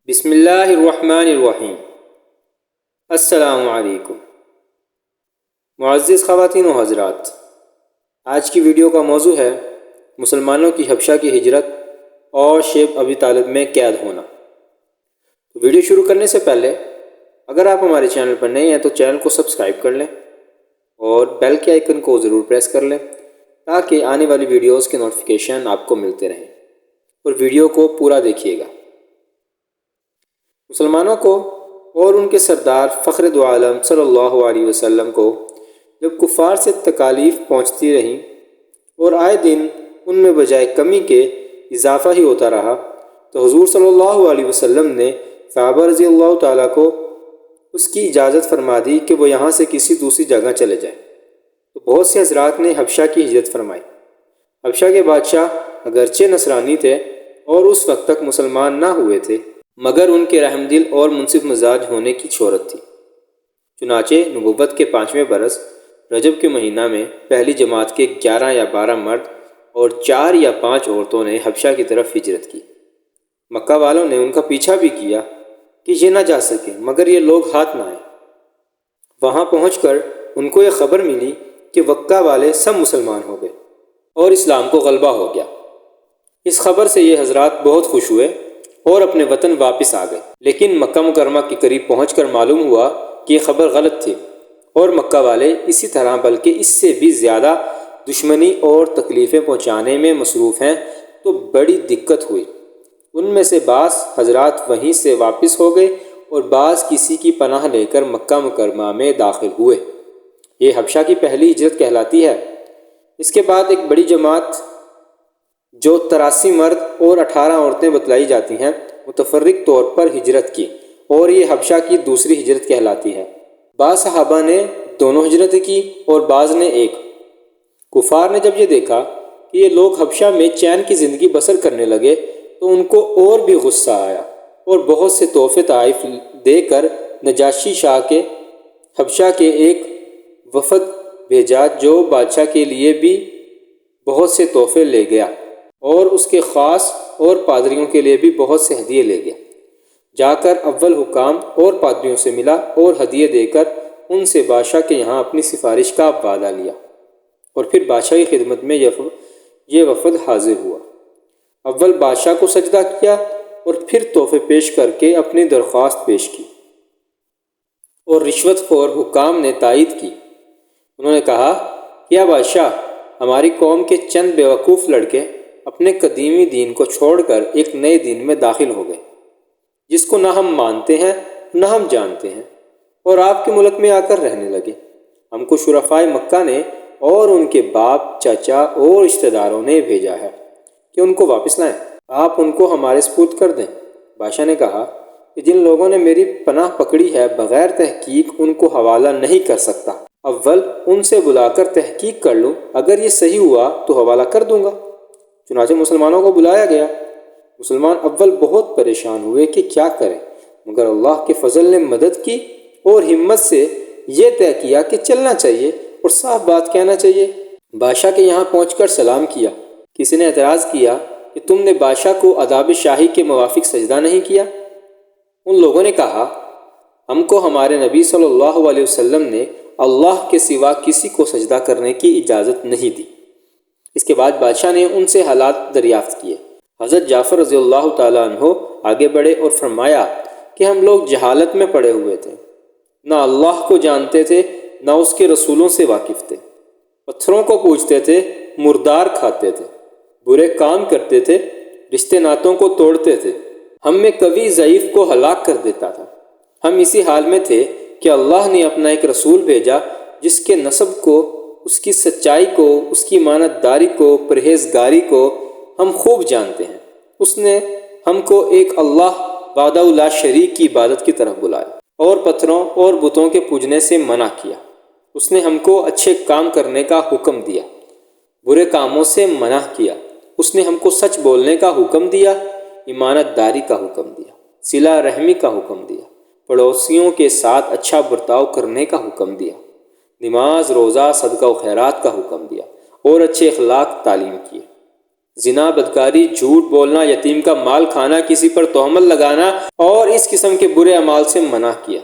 بسم اللہ الرحمن الرحیم۔ السلام علیکم معزز خواتین و حضرات، آج کی ویڈیو کا موضوع ہے مسلمانوں کی حبشہ کی ہجرت اور شیخ ابی طالب میں قید ہونا۔ ویڈیو شروع کرنے سے پہلے اگر آپ ہمارے چینل پر نئے ہیں تو چینل کو سبسکرائب کر لیں اور بیل کے آئیکن کو ضرور پریس کر لیں تاکہ آنے والی ویڈیوز کے نوٹیفیکیشن آپ کو ملتے رہیں، اور ویڈیو کو پورا دیکھیے گا۔ مسلمانوں کو اور ان کے سردار فخر دو عالم صلی اللہ علیہ وسلم کو جب کفار سے تکالیف پہنچتی رہیں اور آئے دن ان میں بجائے کمی کے اضافہ ہی ہوتا رہا، تو حضور صلی اللہ علیہ وسلم نے صحابہ رضی اللہ تعالیٰ کو اس کی اجازت فرما دی کہ وہ یہاں سے کسی دوسری جگہ چلے جائیں۔ تو بہت سے حضرات نے حبشہ کی ہجرت فرمائی۔ حبشہ کے بادشاہ اگرچہ نصرانی تھے اور اس وقت تک مسلمان نہ ہوئے تھے، مگر ان کے رحم دل اور منصف مزاج ہونے کی شہرت تھی۔ چنانچہ نبوت کے 5ویں برس رجب کے مہینہ میں پہلی جماعت کے 11 یا 12 مرد اور 4 یا 5 عورتوں نے حبشہ کی طرف ہجرت کی۔ مکہ والوں نے ان کا پیچھا بھی کیا کہ یہ نہ جا سکے، مگر یہ لوگ ہاتھ نہ آئے۔ وہاں پہنچ کر ان کو یہ خبر ملی کہ وقہ والے سب مسلمان ہو گئے اور اسلام کو غلبہ ہو گیا۔ اس خبر سے یہ حضرات بہت خوش ہوئے اور اپنے وطن واپس آ گئے، لیکن مکہ مکرمہ کے قریب پہنچ کر معلوم ہوا کہ یہ خبر غلط تھی اور مکہ والے اسی طرح بلکہ اس سے بھی زیادہ دشمنی اور تکلیفیں پہنچانے میں مصروف ہیں، تو بڑی دقت ہوئی۔ ان میں سے بعض حضرات وہیں سے واپس ہو گئے اور بعض کسی کی پناہ لے کر مکہ مکرمہ میں داخل ہوئے۔ یہ حبشہ کی پہلی ہجرت کہلاتی ہے۔ اس کے بعد ایک بڑی جماعت جو 83 مرد اور 18 عورتیں بتلائی جاتی ہیں متفرق طور پر ہجرت کی، اور یہ حبشہ کی دوسری ہجرت کہلاتی ہے۔ بعض صحابہ نے دونوں ہجرتیں کی اور بعض نے ایک۔ کفار نے جب یہ دیکھا کہ یہ لوگ حبشہ میں چین کی زندگی بسر کرنے لگے تو ان کو اور بھی غصہ آیا اور بہت سے تحفے تحائف دے کر نجاشی شاہ کے حبشہ کے ایک وفد بھیجا، جو بادشاہ کے لیے بھی بہت سے تحفے لے گیا اور اس کے خاص اور پادریوں کے لیے بھی بہت سے ہدیے لے گیا۔ جا کر اول حکام اور پادریوں سے ملا اور ہدیے دے کر ان سے بادشاہ کے یہاں اپنی سفارش کا وعدہ لیا، اور پھر بادشاہ کی خدمت میں یہ وفد حاضر ہوا۔ اول بادشاہ کو سجدہ کیا اور پھر تحفے پیش کر کے اپنی درخواست پیش کی، اور رشوت خور حکام نے تائید کی۔ انہوں نے کہا، کیا بادشاہ، ہماری قوم کے چند بیوقوف لڑکے اپنے قدیمی دین کو چھوڑ کر ایک نئے دین میں داخل ہو گئے، جس کو نہ ہم مانتے ہیں نہ ہم جانتے ہیں، اور آپ کے ملک میں آ کر رہنے لگے۔ ہم کو شرفائے مکہ نے اور ان کے باپ، چچا اور رشتہ داروں نے بھیجا ہے کہ ان کو واپس لائیں، آپ ان کو ہمارے سپرد کر دیں۔ بادشاہ نے کہا کہ جن لوگوں نے میری پناہ پکڑی ہے بغیر تحقیق ان کو حوالہ نہیں کر سکتا۔ اول ان سے بلا کر تحقیق کر لوں، اگر یہ صحیح ہوا تو حوالہ کر دوں گا۔ چنانچہ مسلمانوں کو بلایا گیا۔ مسلمان اول بہت پریشان ہوئے کہ کیا کریں، مگر اللہ کے فضل نے مدد کی اور ہمت سے یہ طے کیا کہ چلنا چاہیے اور صاف بات کہنا چاہیے۔ بادشاہ کے یہاں پہنچ کر سلام کیا۔ کسی نے اعتراض کیا کہ تم نے بادشاہ کو آداب شاہی کے موافق سجدہ نہیں کیا۔ ان لوگوں نے کہا، ہم کو ہمارے نبی صلی اللہ علیہ وسلم نے اللہ کے سوا کسی کو سجدہ کرنے کی اجازت نہیں دی۔ اس کے بعد بادشاہ نے ان سے حالات دریافت کیے۔ حضرت جعفر رضی اللہ تعالیٰ عنہ آگے بڑھے اور فرمایا کہ ہم لوگ جہالت میں پڑے ہوئے تھے، نہ اللہ کو جانتے تھے نہ اس کے رسولوں سے واقف تھے، پتھروں کو پوجتے تھے، مردار کھاتے تھے، برے کام کرتے تھے، رشتے ناتوں کو توڑتے تھے، ہم میں قوی ضعیف کو ہلاک کر دیتا تھا۔ ہم اسی حال میں تھے کہ اللہ نے اپنا ایک رسول بھیجا جس کے نسب کو، اس کی سچائی کو، اس کی امانت داری کو، پرہیزگاری کو ہم خوب جانتے ہیں۔ اس نے ہم کو ایک اللہ وحدہ لا شریک کی عبادت کی طرف بلایا اور پتھروں اور بتوں کے پوجنے سے منع کیا۔ اس نے ہم کو اچھے کام کرنے کا حکم دیا، برے کاموں سے منع کیا۔ اس نے ہم کو سچ بولنے کا حکم دیا، امانت داری کا حکم دیا، صلہ رحمی کا حکم دیا، پڑوسیوں کے ساتھ اچھا برتاؤ کرنے کا حکم دیا، نماز، روزہ، صدقہ و خیرات کا حکم دیا، اور اچھے اخلاق تعلیم کیے۔ زنا، بدکاری، جھوٹ بولنا، یتیم کا مال کھانا، کسی پر تہمت لگانا اور اس قسم کے برے اعمال سے منع کیا۔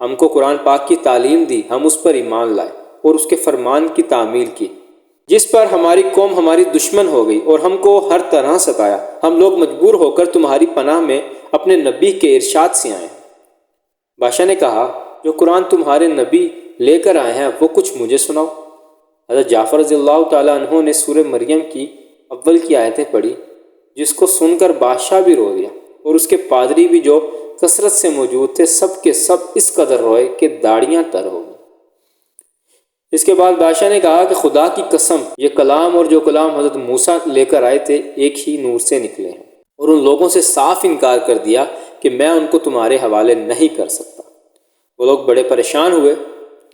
ہم کو قرآن پاک کی تعلیم دی، ہم اس پر ایمان لائے اور اس کے فرمان کی تعمیل کی، جس پر ہماری قوم ہماری دشمن ہو گئی اور ہم کو ہر طرح ستایا۔ ہم لوگ مجبور ہو کر تمہاری پناہ میں اپنے نبی کے ارشاد سے آئے۔ بادشاہ نے کہا، جو قرآن تمہارے نبی لے کر آئے ہیں وہ کچھ مجھے سناؤ۔ حضرت جعفر رضی اللہ تعالیٰ عنہ نے سورہ مریم کی اول کی آیتیں پڑھی، جس کو سن کر بادشاہ بھی رو دیا اور اس کے پادری بھی جو کثرت سے موجود تھے سب کے سب اس قدر روئے کہ داڑیاں تر ہو گئیں۔ اس کے بعد بادشاہ نے کہا کہ خدا کی قسم، یہ کلام اور جو کلام حضرت موسیٰ لے کر آئے تھے ایک ہی نور سے نکلے ہیں، اور ان لوگوں سے صاف انکار کر دیا کہ میں ان کو تمہارے حوالے نہیں کر سکتا۔ وہ لوگ بڑے پریشان ہوئے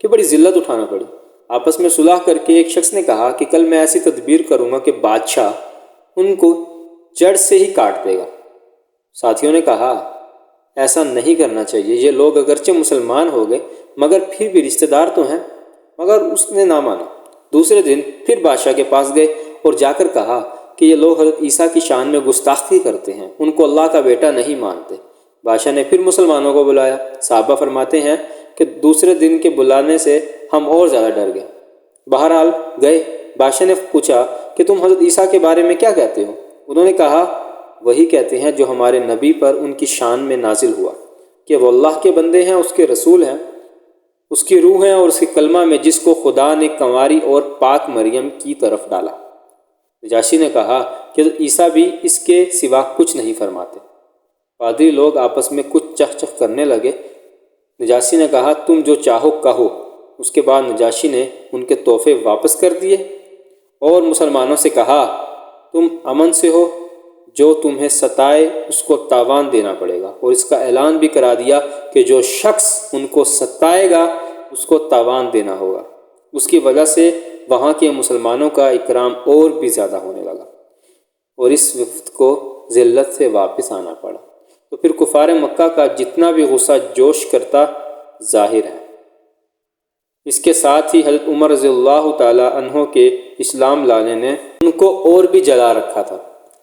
کہ بڑی ذلت اٹھانا پڑی۔ آپس میں صلح کر کے ایک شخص نے کہا کہ کل میں ایسی تدبیر کروں گا کہ بادشاہ ان کو جڑ سے ہی کاٹ دے گا۔ ساتھیوں نے کہا، ایسا نہیں کرنا چاہیے، یہ لوگ اگرچہ مسلمان ہو گئے مگر پھر بھی رشتہ دار تو ہیں۔ مگر اس نے نہ مانا۔ دوسرے دن پھر بادشاہ کے پاس گئے اور جا کر کہا کہ یہ لوگ حضرت عیسیٰ کی شان میں گستاخی کرتے ہیں، ان کو اللہ کا بیٹا نہیں مانتے۔ بادشاہ نے پھر مسلمانوں کو بلایا۔ صحابہ فرماتے ہیں کہ دوسرے دن کے بلانے سے ہم اور زیادہ ڈر گئے۔ بہرحال گئے۔ بادشاہ نے پوچھا کہ تم حضرت عیسیٰ کے بارے میں کیا کہتے ہو؟ انہوں نے کہا، وہی کہتے ہیں جو ہمارے نبی پر ان کی شان میں نازل ہوا کہ وہ اللہ کے بندے ہیں، اس کے رسول ہیں، اس کی روح ہیں اور اس کے کلمہ میں جس کو خدا نے کنواری اور پاک مریم کی طرف ڈالا۔ نجاشی نے کہا کہ عیسیٰ بھی اس کے سوا کچھ نہیں فرماتے۔ پادری لوگ آپس میں کچھ چخ چخ کرنے لگے۔ نجاشی نے کہا، تم جو چاہو کہو۔ اس کے بعد نجاشی نے ان کے تحفے واپس کر دیے اور مسلمانوں سے کہا، تم امن سے ہو، جو تمہیں ستائے اس کو تاوان دینا پڑے گا، اور اس کا اعلان بھی کرا دیا کہ جو شخص ان کو ستائے گا اس کو تاوان دینا ہوگا۔ اس کی وجہ سے وہاں کے مسلمانوں کا اکرام اور بھی زیادہ ہونے لگا اور اس وفد کو ذلت سے واپس آنا پڑا۔ تو پھر کفار مکہ کا جتنا بھی غصہ جوش کرتا ظاہر ہے۔ اس کے ساتھ ہی حضرت عمر رضی اللہ تعالیٰ عنہ کے اسلام لانے نے ان کو اور بھی جلا رکھا تھا،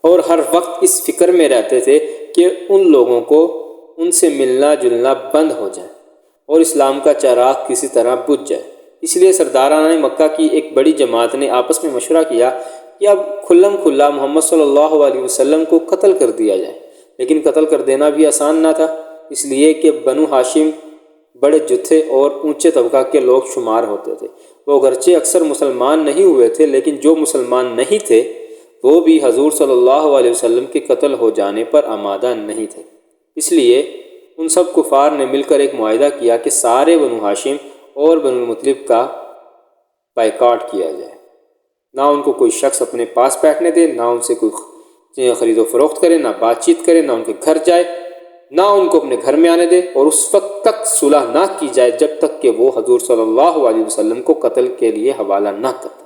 اور ہر وقت اس فکر میں رہتے تھے کہ ان لوگوں کو ان سے ملنا جلنا بند ہو جائے اور اسلام کا چراغ کسی طرح بجھ جائے۔ اس لیے سرداران مکہ کی ایک بڑی جماعت نے آپس میں مشورہ کیا کہ اب کھلم کھلا محمد صلی اللہ علیہ وسلم کو قتل کر دیا جائے۔ لیکن قتل کر دینا بھی آسان نہ تھا، اس لیے کہ بنو ہاشم بڑے جتھے اور اونچے طبقہ کے لوگ شمار ہوتے تھے۔ وہ اگرچہ اکثر مسلمان نہیں ہوئے تھے، لیکن جو مسلمان نہیں تھے وہ بھی حضور صلی اللہ علیہ وسلم کے قتل ہو جانے پر آمادہ نہیں تھے۔ اس لیے ان سب کفار نے مل کر ایک معاہدہ کیا کہ سارے بنو ہاشم اور بنو مطلب کا بائیکاٹ کیا جائے، نہ ان کو کوئی شخص اپنے پاس بیٹھنے دے، نہ ان سے کوئی خرید و فروخت کرے، نہ بات چیت کرے، نہ ان کے گھر جائے، نہ ان کو اپنے گھر میں آنے دے، اور اس وقت تک صلح نہ کی جائے جب تک کہ وہ حضور صلی اللہ علیہ وسلم کو قتل کے لیے حوالہ نہ کرتے۔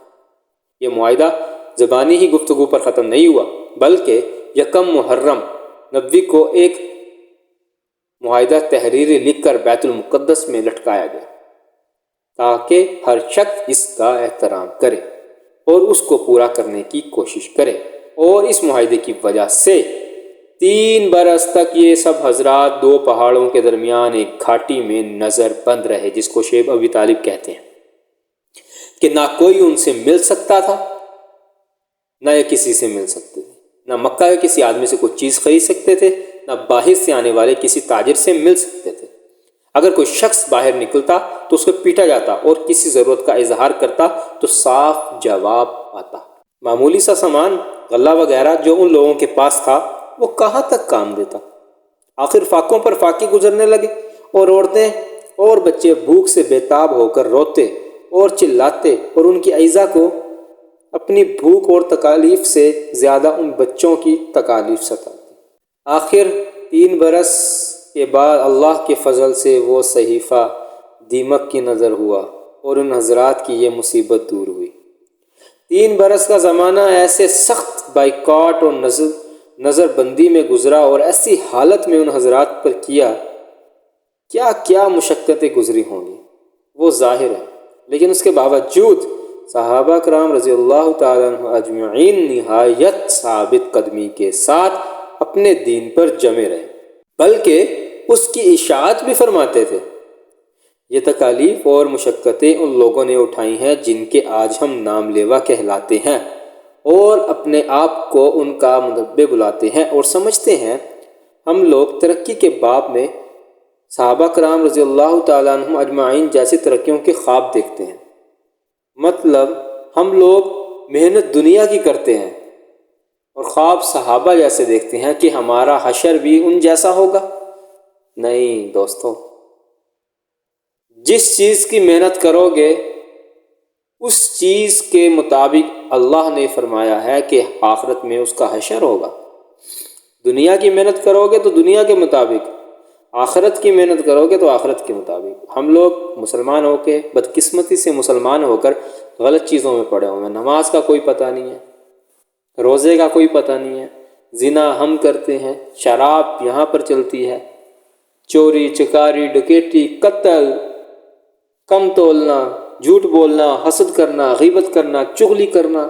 یہ معاہدہ زبانی ہی گفتگو پر ختم نہیں ہوا، بلکہ یکم محرم نبوی کو ایک معاہدہ تحریری لکھ کر بیت المقدس میں لٹکایا گیا تاکہ ہر شخص اس کا احترام کرے اور اس کو پورا کرنے کی کوشش کرے۔ اور اس معاہدے کی وجہ سے 3 برس تک یہ سب حضرات 2 پہاڑوں کے درمیان ایک گھاٹی میں نظر بند رہے، جس کو شیب ابی طالب کہتے ہیں، کہ نہ کوئی ان سے مل سکتا تھا، نہ یہ کسی سے مل سکتے تھے، نہ مکہ کے کسی آدمی سے کوئی چیز خرید سکتے تھے، نہ باہر سے آنے والے کسی تاجر سے مل سکتے تھے۔ اگر کوئی شخص باہر نکلتا تو اس کو پیٹا جاتا اور کسی ضرورت کا اظہار کرتا تو صاف جواب آتا۔ معمولی سا سامان غلہ وغیرہ جو ان لوگوں کے پاس تھا وہ کہاں تک کام دیتا۔ آخر فاقوں پر فاقے گزرنے لگے اور عورتیں اور بچے بھوک سے بےتاب ہو کر روتے اور چلاتے، اور ان کی اعضاء کو اپنی بھوک اور تکالیف سے زیادہ ان بچوں کی تکالیف ستاتی۔ آخر 3 برس کے بعد اللہ کے فضل سے وہ صحیفہ دیمک کی نظر ہوا اور ان حضرات کی یہ مصیبت دور ہوئی۔ 3 برس کا زمانہ ایسے سخت بائیکاٹ اور نظر بندی میں گزرا اور ایسی حالت میں ان حضرات پر کیا کیا مشقتیں گزری ہوں گی وہ ظاہر ہے، لیکن اس کے باوجود صحابہ کرام رضی اللہ تعالیٰ عنہ اجمعین نہایت ثابت قدمی کے ساتھ اپنے دین پر جمے رہے، بلکہ اس کی اشاعت بھی فرماتے تھے۔ یہ تکالیف اور مشقتیں ان لوگوں نے اٹھائی ہیں جن کے آج ہم نام لیوا کہلاتے ہیں اور اپنے آپ کو ان کا مدبر بلاتے ہیں اور سمجھتے ہیں۔ ہم لوگ ترقی کے باب میں صحابہ کرام رضی اللہ تعالیٰ عنہم اجمعین جیسی ترقیوں کے خواب دیکھتے ہیں۔ مطلب ہم لوگ محنت دنیا کی کرتے ہیں اور خواب صحابہ جیسے دیکھتے ہیں کہ ہمارا حشر بھی ان جیسا ہوگا۔ نہیں دوستو، جس چیز کی محنت کرو گے اس چیز کے مطابق اللہ نے فرمایا ہے کہ آخرت میں اس کا حشر ہوگا۔ دنیا کی محنت کرو گے تو دنیا کے مطابق، آخرت کی محنت کرو گے تو آخرت کے مطابق۔ ہم لوگ مسلمان ہو کے بدقسمتی سے مسلمان ہو کر غلط چیزوں میں پڑے ہوئے ہیں۔ نماز کا کوئی پتہ نہیں ہے، روزے کا کوئی پتہ نہیں ہے، زنا ہم کرتے ہیں، شراب یہاں پر چلتی ہے، چوری چکاری ڈکیٹی قتل، کم تولنا، جھوٹ بولنا، حسد کرنا، غیبت کرنا، چغلی کرنا،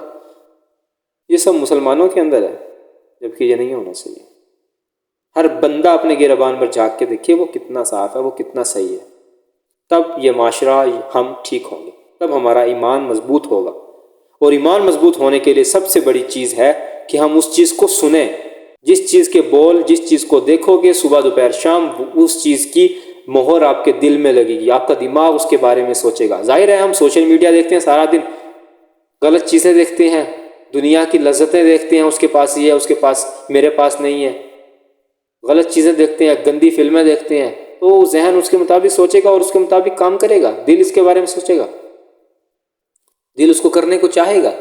یہ سب مسلمانوں کے اندر ہے، جبکہ یہ نہیں ہونا چاہیے۔ ہر بندہ اپنے گریبان پر جھانک کے دیکھیے وہ کتنا صاف ہے، وہ کتنا صحیح ہے، تب یہ معاشرہ ہم ٹھیک ہوں گے، تب ہمارا ایمان مضبوط ہوگا۔ اور ایمان مضبوط ہونے کے لیے سب سے بڑی چیز ہے کہ ہم اس چیز کو سنیں۔ جس چیز کے بول، جس چیز کو دیکھو گے صبح دوپہر شام، اس چیز کی مہر آپ کے دل میں لگے گی، آپ کا دماغ اس کے بارے میں سوچے گا۔ ظاہر ہے ہم سوشل میڈیا دیکھتے ہیں سارا دن، غلط چیزیں دیکھتے ہیں، دنیا کی لذتیں دیکھتے ہیں، اس کے پاس یہ ہے، اس کے پاس، میرے پاس نہیں ہے، غلط چیزیں دیکھتے ہیں، گندی فلمیں دیکھتے ہیں، تو ذہن اس کے مطابق سوچے گا اور اس کے مطابق کام کرے گا، دل اس کے بارے میں سوچے گا، دل اس کو کرنے کو چاہے گا۔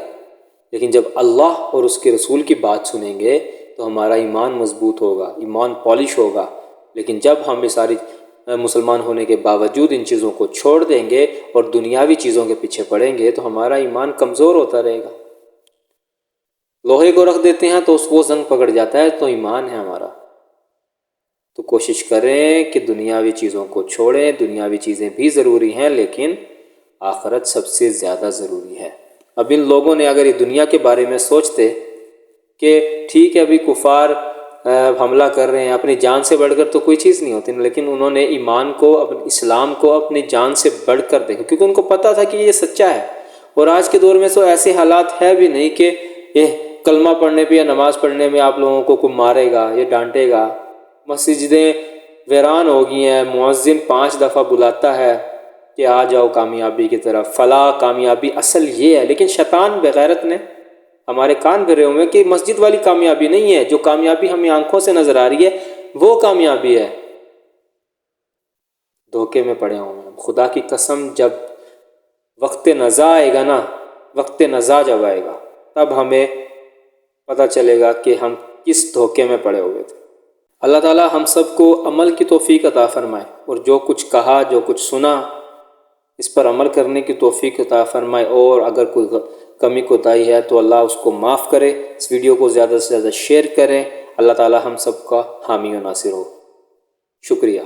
لیکن جب اللہ اور اس کے رسول کی بات سنیں گے تو ہمارا ایمان مضبوط ہوگا، ایمان پالش ہوگا۔ لیکن جب ہم یہ ساری مسلمان ہونے کے باوجود ان چیزوں کو چھوڑ دیں گے اور دنیاوی چیزوں کے پیچھے پڑیں گے تو ہمارا ایمان کمزور ہوتا رہے گا۔ لوہے کو رکھ دیتے ہیں تو اس کو زنگ پکڑ جاتا ہے، تو ایمان ہے ہمارا۔ تو کوشش کریں کہ دنیاوی چیزوں کو چھوڑیں، دنیاوی چیزیں بھی ضروری ہیں لیکن آخرت سب سے زیادہ ضروری ہے۔ اب ان لوگوں نے اگر یہ دنیا کے بارے میں سوچتے کہ ٹھیک ہے ابھی کفار حملہ کر رہے ہیں، اپنی جان سے بڑھ کر تو کوئی چیز نہیں ہوتی، لیکن انہوں نے ایمان کو، اپنے اسلام کو اپنی جان سے بڑھ کر دیکھا، کیونکہ ان کو پتہ تھا کہ یہ سچا ہے۔ اور آج کے دور میں تو ایسے حالات ہے بھی نہیں کہ یہ کلمہ پڑھنے پہ یا نماز پڑھنے میں آپ لوگوں کو کوئی مارے گا یا ڈانٹے گا۔ مسجدیں ویران ہو گئی ہیں، مؤذن 5 دفعہ بلاتا ہے کہ آ جاؤ کامیابی کی طرف، فلاح کامیابی اصل یہ ہے، لیکن شیطان بغیرت نے ہمارے کان بھرے ہوئے ہیں کہ مسجد والی کامیابی نہیں ہے، جو کامیابی ہمیں آنکھوں سے نظر آ رہی ہے وہ کامیابی ہے۔ دھوکے میں پڑے ہوئے ہیں۔ خدا کی قسم، جب وقت نزا آئے گا نا، وقت نزا جب آئے گا تب ہمیں پتہ چلے گا کہ ہم کس دھوکے میں پڑے ہوئے تھے۔ اللہ تعالی ہم سب کو عمل کی توفیق عطا فرمائے، اور جو کچھ کہا، جو کچھ سنا، اس پر عمل کرنے کی توفیق عطا فرمائے، اور اگر کوئی کمی کوتاہی ہے تو اللہ اس کو معاف کرے۔ اس ویڈیو کو زیادہ سے زیادہ شیئر کریں۔ اللہ تعالی ہم سب کا حامی و ناصر ہو۔ شکریہ۔